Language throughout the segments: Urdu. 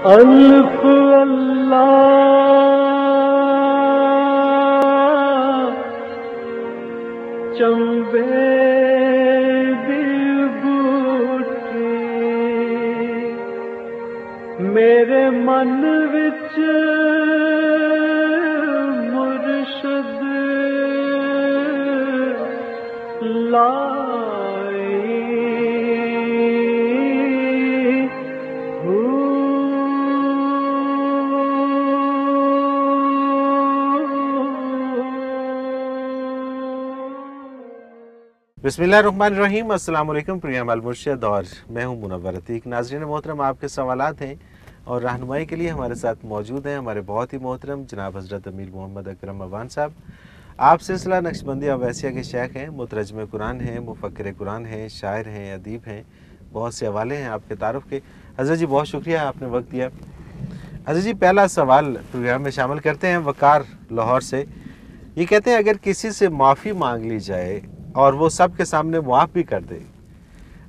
الف اللہ چمبے دی بوٹی میرے من وچ مرشد بسم اللہ الرحمن الرحیم۔ السلام علیکم پریام المرشد، اور میں ہوں منور عتیق۔ ناظرین محترم، آپ کے سوالات ہیں اور رہنمائی کے لیے ہمارے ساتھ موجود ہیں ہمارے بہت ہی محترم جناب حضرت امیر محمد اکرم عوان صاحب۔ آپ سلسلہ نقشبندی اویسیہ کے شیخ ہیں، مترجم قرآن ہیں، مفکر قرآن ہیں، شاعر ہیں، ادیب ہیں، بہت سے حوالے ہیں آپ کے تعارف کے۔ حضرت جی بہت شکریہ آپ نے وقت دیا۔ حضرت جی پہلا سوال پروگرام میں شامل کرتے ہیں وقار لاہور سے۔ یہ کہتے ہیں اگر کسی سے معافی مانگ لی جائے اور وہ سب کے سامنے معاف بھی کر دے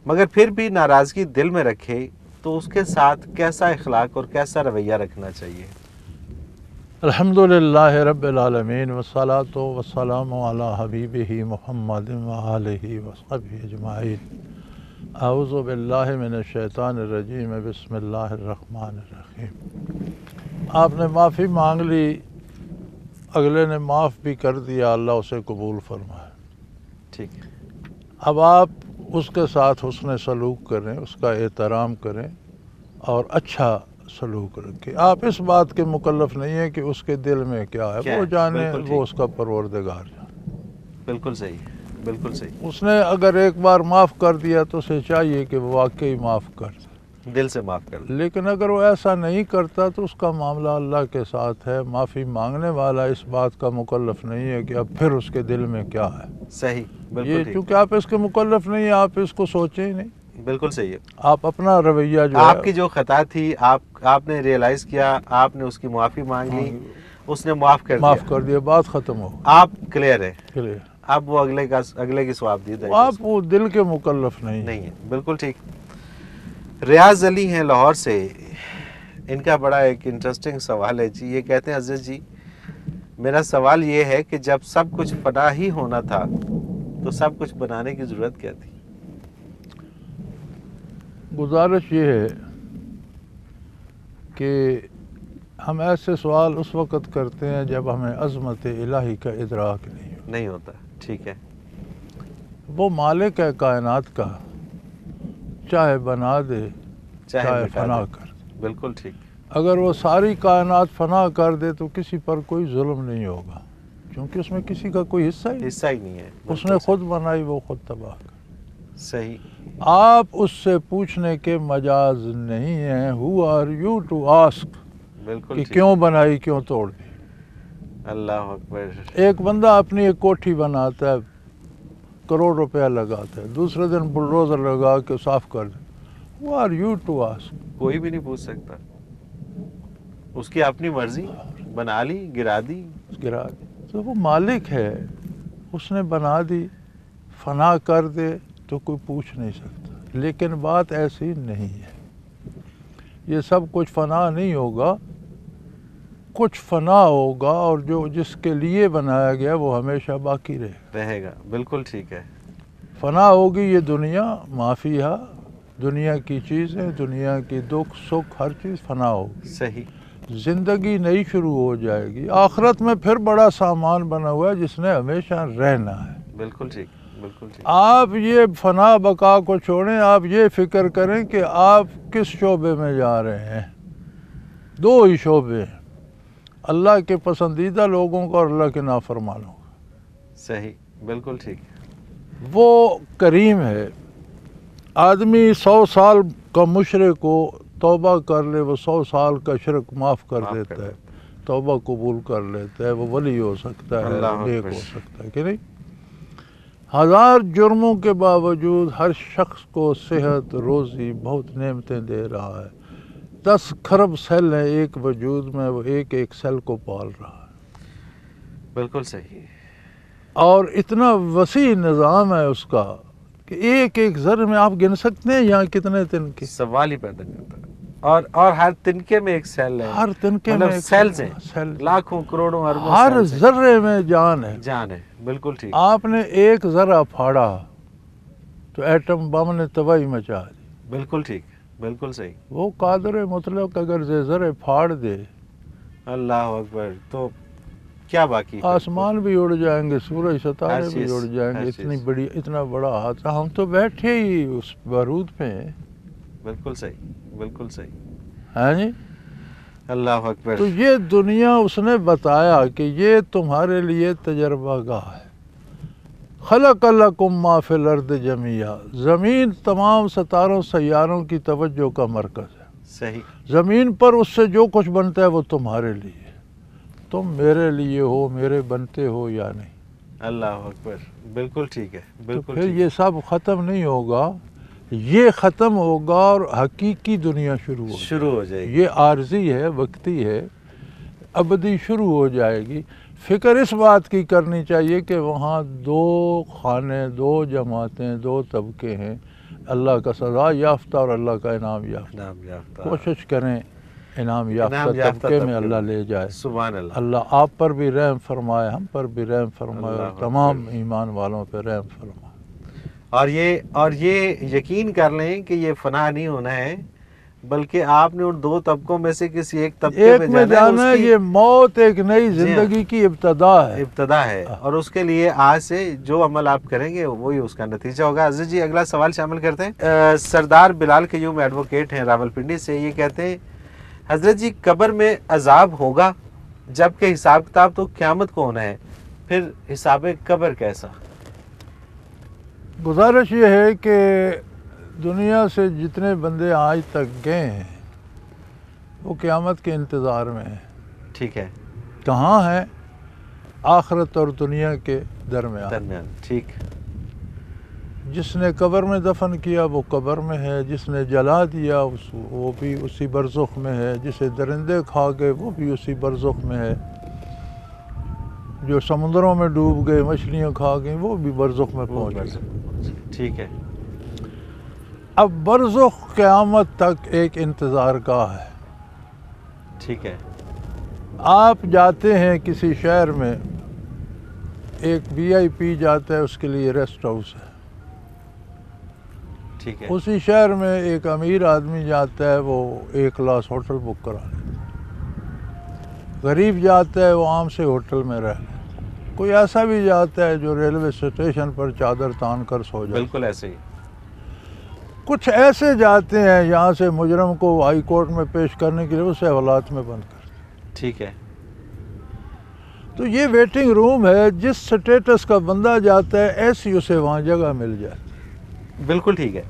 مگر پھر بھی ناراضگی دل میں رکھے تو اس کے ساتھ کیسا اخلاق اور کیسا رویہ رکھنا چاہیے؟ الحمدللہ رب العالمین والصلاة والسلام علی حبیبہ محمد وآلہ وصحبہ اجمعین۔ اعوذ باللہ من الشیطان الرجیم، بسم اللہ الرحمن الرحیم۔ آپ نے معافی مانگ لی، اگلے نے معاف بھی کر دیا، اللہ اسے قبول فرمائے۔ ٹھیک ہے، اب آپ اس کے ساتھ حسن سلوک کریں، اس کا احترام کریں اور اچھا سلوک رکھیں۔ آپ اس بات کے مکلف نہیں ہیں کہ اس کے دل میں کیا ہے، وہ جانے، وہ اس کا پروردگار جانے۔ بالکل صحیح، بالکل صحیح۔ اس نے اگر ایک بار معاف کر دیا تو اسے چاہیے کہ وہ واقعی معاف کر دے، دل سے معاف کر دیں۔ لیکن اگر وہ ایسا نہیں کرتا تو اس کا معاملہ اللہ کے ساتھ ہے۔ معافی مانگنے والا اس بات کا مکلف نہیں ہے کہ اب پھر اس کے دل میں کیا ہے۔ صحیح، بالکل یہ ٹھیک، چونکہ آپ اس کے مکلف نہیں ہیں، آپ اس کو سوچیں ہی نہیں، بالکل صحیح ہے۔ آپ اپنا رویہ جو آپ کی جو خطا تھی آپ نے ریئلائز کیا، آپ نے اس کی معافی مانگ لی، اس نے معاف کر معاف دیا، کر دیا، بات ختم ہو آپ کلیئر ہے۔ گئی۔ اب وہ اگلے کی ثواب دید ہے، آپ وہ دل کے مکلف نہیں نہیں ہے۔ بالکل ٹھیک۔ ریاض علی ہیں لاہور سے، ان کا بڑا ایک انٹرسٹنگ سوال ہے جی۔ یہ کہتے ہیں حضرت جی میرا سوال یہ ہے کہ جب سب کچھ فنا ہی ہونا تھا تو سب کچھ بنانے کی ضرورت کیا تھی؟ گزارش یہ ہے کہ ہم ایسے سوال اس وقت کرتے ہیں جب ہمیں عظمت الہی کا ادراک نہیں ہوتا۔ ٹھیک ہے، وہ مالک ہے کائنات کا، چاہے بنا دے چاہے مٹا فنا دے۔ کر دے۔ بالکل ٹھیک، اگر وہ ساری کائنات فنا کر دے تو کسی پر کوئی ظلم نہیں ہوگا، کیونکہ اس میں کسی کا کوئی حصہ حصہ ہی نہیں ہے۔ اس نے خود بنائی، وہ خود تباہ کر۔ صحیح، آپ اس سے پوچھنے کے مجاز نہیں ہیں، who are you to ask بالکل کہ ٹھیک۔ کیوں بنائی، کیوں توڑ دی۔ اللہ اکبر۔ ایک بندہ اپنی ایک کوٹھی بناتا ہے، کروڑ روپیہ لگاتا ہے، دوسرے دن بلڈوزر لگا کے صاف کر دے۔ who are you to ask؟ کوئی بھی نہیں پوچھ سکتا، اس کی اپنی مرضی، بنا لی، گرا دی۔ گرا دی تو وہ مالک ہے، اس نے بنا دی، فنا کر دے تو کوئی پوچھ نہیں سکتا۔ لیکن بات ایسی نہیں ہے، یہ سب کچھ فنا نہیں ہوگا، کچھ فنا ہوگا، اور جو جس کے لیے بنایا گیا وہ ہمیشہ باقی رہے گا۔ بالکل ٹھیک ہے۔ فنا ہوگی یہ دنیا، معافیہ، دنیا کی چیزیں، دنیا کی دکھ سکھ، ہر چیز فنا ہوگی۔ صحیح، زندگی نئی شروع ہو جائے گی۔ آخرت میں پھر بڑا سامان بنا ہوا ہے جس نے ہمیشہ رہنا ہے۔ بالکل ٹھیک، بالکل ٹھیک۔ آپ یہ فنا بقا کو چھوڑیں، آپ یہ فکر کریں کہ آپ کس شعبے میں جا رہے ہیں۔ دو ہی شعبے ہیں، اللہ کے پسندیدہ لوگوں کا اور اللہ کے نافرمانوں کا۔ صحیح، بالکل ٹھیک۔ وہ کریم ہے، آدمی 100 سال کا مشرک کو توبہ کر لے، وہ 100 سال کا شرک معاف کر دیتا ہے، توبہ قبول کر لیتا ہے، وہ ولی ہو سکتا ہے، نیک ہو سکتا ہے کہ نہیں؟ 1000 جرموں کے باوجود ہر شخص کو صحت، روزی، بہت نعمتیں دے رہا ہے۔ 10 کھرب سیل ہیں ایک وجود میں، وہ ایک ایک سیل کو پال رہا ہے۔ بالکل صحیح۔ اور اتنا وسیع نظام ہے اس کا کہ ایک ایک ذرے میں آپ گن سکتے ہیں یہاں کتنے دن کی؟ سوال ہی پیدا کرتا ہے۔ اور ہر تنکے میں ایک سیل ہے، ہر تنکے مطلب میں ایک سیلز ہیں، سیل، لاکھوں کروڑوں اربوں ہر سیلز ہیں۔ ذرے میں جان ہے۔ جان ہے، بالکل ٹھیک، آپ نے ایک ذرہ پھاڑا تو ایٹم بم نے تباہی مچا دی۔ بالکل ٹھیک، بالکل صحیح۔ وہ قادر مطلق اگر ذرے پھاڑ دے، اللہ اکبر، تو کیا باقی ہے؟ آسمان بھی اڑ جائیں گے، سورج ستارے ہر بھی چیز، اڑ جائیں ہر گے، چیز۔ اتنا بڑا حادثہ، ہم تو بیٹھے ہی اس بارود پہ ہیں۔ بالکل صحیح، بالکل صحیح، ہاں جی، اللہ اکبر۔ تو یہ دنیا اس نے بتایا کہ یہ تمہارے لیے تجربہ گاہ ہے۔ خلق لکم ما فی الارض جمیعا، زمین تمام ستاروں سیاروں کی توجہ کا مرکز ہے۔ صحیح، زمین پر اس سے جو کچھ بنتا ہے وہ تمہارے لیے ہے، تم میرے لیے ہو، میرے بنتے ہو یا نہیں۔ اللہ اکبر، بالکل ٹھیک ہے، تو بالکل پھر ٹھیک۔ یہ سب ختم نہیں ہوگا، یہ ختم ہوگا اور حقیقی دنیا شروع ہوگی۔ شروع ہو جائے گی۔ یہ عارضی ہے، وقتی ہے، ابدی شروع ہو جائے گی۔ فکر اس بات کی کرنی چاہیے کہ وہاں دو خانے، دو جماعتیں، دو طبقے ہیں، اللہ کا سزا یافتہ اور اللہ کا انعام یافتہ۔ نام یافتہ، کوشش کریں انعام انعام یافتہ یافتہ طبقے میں طبقے اللہ میں۔ لے جائے۔ سبحان اللہ۔ اللہ آپ پر بھی رحم فرمائے، ہم پر بھی رحم فرمائے، اور اللہ تمام اکبر۔ ایمان والوں پہ رحم فرمائے۔ اور یہ یقین کر لیں کہ یہ فنا نہیں ہونا ہے، بلکہ آپ نے ان دو طبقوں میں سے کسی ایک طبقے ایک میں جانا ہے، اس کی یہ موت ایک نئی جی ہاں، زندگی کی ابتدا ہے۔ ابتدا ہے، اور اس کے لیے آج سے جو عمل آپ کریں گے وہی اس کا نتیجہ ہوگا۔ عزیز جی، اگلا سوال شامل کرتے ہیں۔ سردار بلال قیوم ایڈوکیٹ ہیں راولپنڈی سے، یہ کہتے ہیں حضرت جی قبر میں عذاب ہوگا، جبکہ حساب کتاب تو قیامت کو ہونا ہے، پھر حساب قبر کیسا؟ گزارش یہ ہے کہ دنیا سے جتنے بندے آج تک گئے ہیں وہ قیامت کے انتظار میں ہیں۔ ٹھیک ہے، کہاں ہیں؟ آخرت اور دنیا کے درمیان۔ درمیان، ٹھیک، جس نے قبر میں دفن کیا وہ قبر میں ہے، جس نے جلا دیا وہ بھی اسی برزخ میں ہے، جسے درندے کھا گئے وہ بھی اسی برزخ میں ہے، جو سمندروں میں ڈوب گئے، مچھلیاں کھا گئیں، وہ بھی برزخ میں پہنچ گئے۔ ٹھیک ہے، اب برزخ قیامت تک ایک انتظار گاہ ہے۔ ٹھیک ہے، آپ جاتے ہیں کسی شہر میں، ایک وی آئی پی جاتا ہے، اس کے لیے ریسٹ ہاؤس ہے۔ ٹھیک ہے، اسی شہر میں ایک امیر آدمی جاتا ہے، وہ 1 کلاس ہوٹل بک کرا لیتا ہے۔ غریب جاتا ہے، وہ عام سے ہوٹل میں رہ لیتا ہے۔ کوئی ایسا بھی جاتا ہے جو ریلوے اسٹیشن پر چادر تان کر سو جاتا ہے۔ بالکل ایسے ہی، کچھ ایسے جاتے ہیں یہاں سے مجرم کو ہائی کورٹ میں پیش کرنے کے لیے اسے حوالات میں بند کر۔ ٹھیک ہے، تو یہ ویٹنگ روم ہے، جس سٹیٹس کا بندہ جاتا ہے ایسی اسے وہاں جگہ مل جاتی ہے۔ بالکل ٹھیک ہے،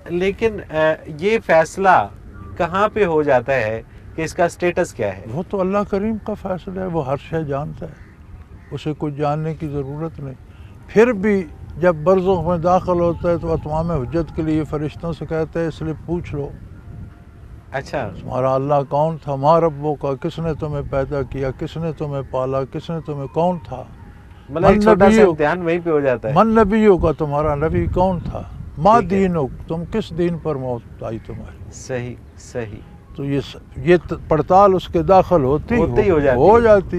لیکن یہ فیصلہ کہاں پہ ہو جاتا ہے کہ اس کا سٹیٹس کیا ہے؟ وہ تو اللہ کریم کا فیصلہ ہے، وہ ہر شے جانتا ہے، اسے کچھ جاننے کی ضرورت نہیں۔ پھر بھی جب برزخ میں داخل ہوتا ہے تو اتمام حجت کے لیے فرشتوں سے کہتا ہے اس لیے پوچھ لو اچھا، تمہارا اللہ کون تھا، ماں ربوں کا، کس نے تمہیں پیدا کیا، کس نے تمہیں پالا، کس نے تمہیں کون تھا، مطلب ایک چھوٹا سا امتحان وہیں پہ ہو جاتا ہے۔ من نبیوں کا، تمہارا نبی کون تھا، ماں ٹھیک ہے۔ دینو، تم کس دین پر موت آئی تمہاری۔ صحیح، صحیح، تو یہ پڑتال اس کے داخل ہوتی ہی ہو جاتی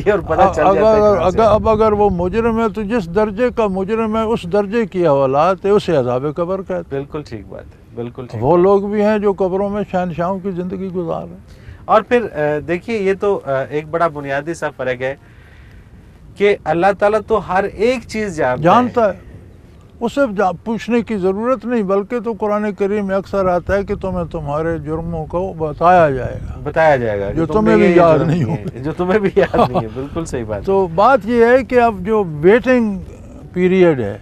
ہے اور پتہ چل جاتا ہے۔ اب اگر وہ مجرم ہے تو جس درجے کا مجرم ہے اس درجے کی حوالات ہے، اسے عذاب قبر کہتے ہیں۔ بالکل ٹھیک بات ہے، بالکل ٹھیک۔ وہ لوگ بھی ہیں جو قبروں میں شہنشاہوں کی زندگی گزار رہے ہیں۔ اور پھر دیکھیے یہ تو ایک بڑا بنیادی سا فرق ہے کہ اللہ تعالیٰ تو ہر ایک چیز جانتا ہے، اسے پوچھنے کی ضرورت نہیں، بلکہ تو قرآن کریم میں اکثر آتا ہے کہ تمہیں تمہارے جرموں کو بتایا جائے گا، جو تمہیں بھی یاد نہیں ہوگی، جو تمہیں بھی یاد نہیں ہے۔ بالکل صحیح بات۔ تو بات یہ ہے کہ اب جو ویٹنگ پیریڈ ہے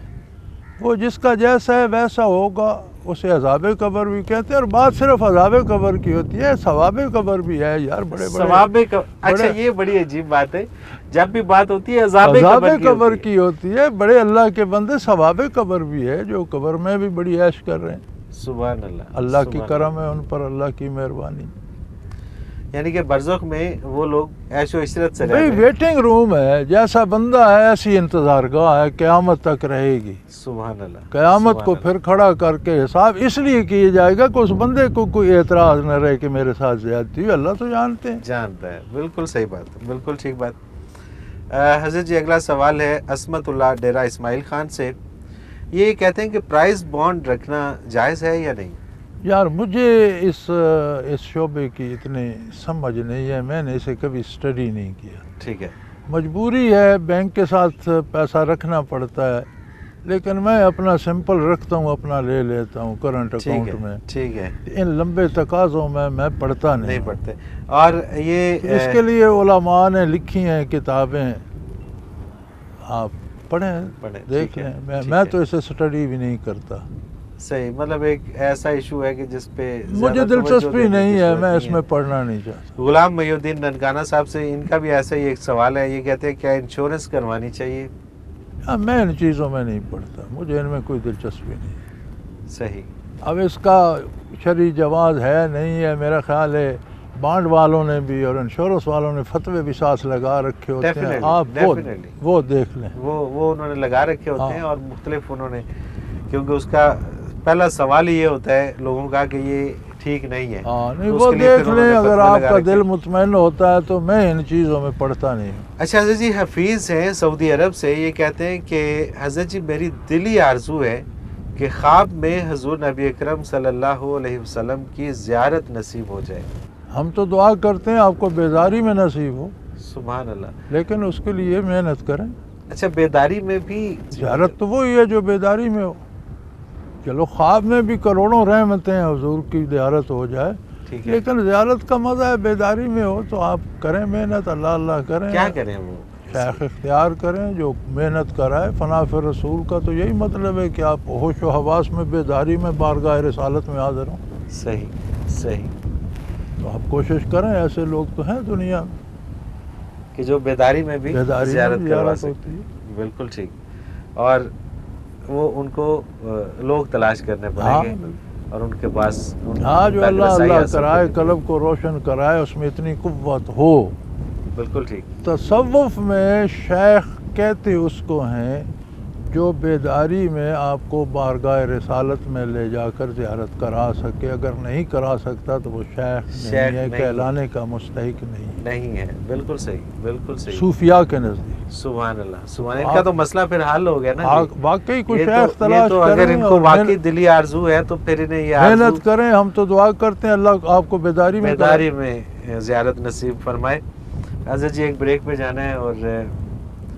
وہ جس کا جیسا ہے ویسا ہوگا، اسے عذاب قبر بھی کہتے ہیں۔ اور بات صرف عذاب قبر کی ہوتی ہے، ثواب قبر بھی ہے یار، بڑے ثواب قبر، اچھا یہ بڑی عجیب بات ہے، جب بھی بات ہوتی ہے عذاب قبر کی ہوتی ہے، بڑے اللہ کے بندے ثواب قبر بھی ہے، جو قبر میں بھی بڑی عیش کر رہے ہیں۔ سبحان اللہ، اللہ کی کرم ہے ان پر، اللہ کی مہربانی۔ یعنی کہ برزخ میں وہ لوگ عیش و عشرت سے رہ بھائی رہے ہیں۔ ویٹنگ روم ہے، جیسا بندہ ہے ایسی انتظار گاہ ہے، قیامت تک رہے گی۔ سبحان اللہ، قیامت کو سبحان پھر کھڑا کر کے حساب اس لیے کیا جائے گا کہ اس بندے کو کوئی اعتراض نہ رہے کہ میرے ساتھ زیادتی ہوئی، اللہ تو جانتے ہیں۔ جانتا ہے، بالکل صحیح بات، بالکل ٹھیک بات۔ حضرت جی اگلا سوال ہے عصمت اللہ ڈیرہ اسماعیل خان سے، یہ کہتے ہیں کہ پرائز بانڈ رکھنا جائز ہے یا نہیں؟ یار مجھے اس شعبے کی اتنی سمجھ نہیں ہے، میں نے اسے کبھی اسٹڈی نہیں کیا۔ ٹھیک ہے، مجبوری ہے، بینک کے ساتھ پیسہ رکھنا پڑتا ہے، لیکن میں اپنا سمپل رکھتا ہوں، اپنا لے لیتا ہوں کرنٹ ٹھیک اکاؤنٹ ہے، میں۔ ٹھیک ہے، ان لمبے تقاضوں میں پڑھتا نہیں نہیں پڑھتے۔ اور یہ اس کے لیے علماء نے لکھی ہیں کتابیں، آپ پڑھیں، پڑھیں دیکھ ٹھیک ہے، لیں۔ ٹھیک میں ہے۔ تو اسے اسٹڈی بھی نہیں کرتا، صحیح، مطلب ایک ایسا ایشو ہے کہ جس پہ مجھے زیادہ توجہ دلچسپی دینے کی نہیں ہے، ضرورت میں نہیں اس میں پڑھنا نہیں چاہتا۔ غلام محی الدین ننکانہ صاحب سے ان کا بھی ایسا ہی ایک سوال ہے، یہ کہتے ہیں کیا انشورنس کروانی چاہیے؟ میں ان چیزوں میں نہیں پڑھتا، مجھے ان میں کوئی دلچسپی نہیں۔ صحیح، اب اس کا شرعی جواز ہے نہیں ہے، میرا خیال ہے بانڈ والوں نے بھی اور انشورنس والوں نے فتوے بھی ساتھ لگا رکھے ہوتے ہیں، Definitely, آپ definitely. وہ دیکھ لیں۔ وہ انہوں نے لگا رکھے ہوتے ہیں ہاں۔ اور مختلف انہوں نے، کیونکہ اس کا پہلا سوال ہی یہ ہوتا ہے لوگوں کا کہ یہ ٹھیک نہیں ہے۔ ہاں نہیں، تو اس وہ کے لیے دیکھ پھر انہوں لیں، نے اگر فتوے آپ لگا کا رکھے۔ دل مطمئن ہوتا ہے تو میں ان چیزوں میں پڑھتا نہیں ہوں۔ اچھا حضرت جی حفیظ ہیں سعودی عرب سے، یہ کہتے ہیں کہ حضرت جی میری دلی آرزو ہے کہ خواب میں حضور نبی اکرم صلی اللہ علیہ وسلم کی زیارت نصیب ہو جائے۔ ہم تو دعا کرتے ہیں آپ کو بیداری میں نصیب ہو، سبحان اللہ۔ لیکن اس کے لیے محنت کریں۔ اچھا بیداری میں بھی زیارت تو وہی ہے جو بیداری میں ہو۔ چلو خواب میں بھی کروڑوں رحمتیں حضور کی زیارت ہو جائے، ٹھیک ہے، لیکن زیارت کا مزہ ہے بیداری میں ہو، تو آپ کریں محنت، اللہ اللہ کریں، کیا کریں وہ؟ شیخ اختیار کریں جو محنت کرائے۔ فنا فی رسول کا تو یہی مطلب ہے کہ آپ ہوش و حواس میں بیداری میں بارگاہ رسالت میں حاضر ہوں۔ صحیح، صحیح، تو آپ کوشش کریں، ایسے لوگ تو ہیں دنیا میں، کہ جو بیداری میں بھی بیداری میں زیارت کروا زیارت سکتے ہوتی ہے۔ بالکل ٹھیک، اور وہ ان کو لوگ تلاش کرنے ہاں پڑیں گے اور ان کے پاس ہاں، جو تک اللہ رسائی اللہ حاصل کرائے، کرنے کے قلب کو روشن کرائے، اس میں اتنی قوت ہو۔ لیے۔ بالکل ٹھیک، تصوف میں شیخ کہتے اس کو ہیں جو بیداری میں آپ کو بارگاہ رسالت میں لے جا کر زیارت کرا سکے، اگر نہیں کرا سکتا تو وہ شیخ شیخ نہیں ہے، نہیں۔ کہلانے کا مستحق نہیں ہے نہیں ہے، بالکل صحیح، بالکل صحیح، صوفیاء کے نزدیک۔ سبحان اللہ، سبحان اللہ۔ ان کا تو مسئلہ پھر حل ہو گیا نا جی۔ واقعی کوئی یہ شیخ تو تلاش اگر کریں ان کو اور واقعی دلی آرزو ہے تو پھر انہیں یہ محنت آرزو کریں۔ ہم تو دعا کرتے ہیں اللہ آپ کو بیداری میں بیداری میں زیارت نصیب فرمائے۔ حضرت جی ایک بریک پہ جانا ہے، اور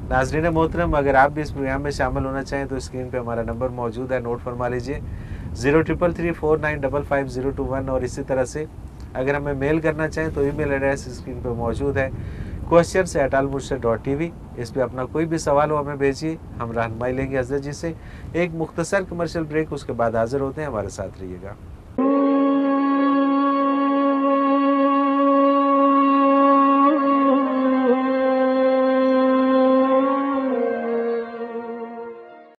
ناظرین محترم اگر آپ بھی اس پروگرام میں شامل ہونا چاہیں تو اسکرین پہ ہمارا نمبر موجود ہے، نوٹ فرما لیجئے 033349555021، اور اسی طرح سے اگر ہمیں میل کرنا چاہیں تو ای میل ایڈریس اسکرین پہ موجود ہے questions@almurshid.tv۔ اس پہ اپنا کوئی بھی سوال ہو ہمیں بھیجیے، ہم رہنمائی لیں گے حضرت جی سے۔ ایک مختصر کمرشل بریک، اس کے بعد حاضر ہوتے ہیں، ہمارے ساتھ رہیے گا۔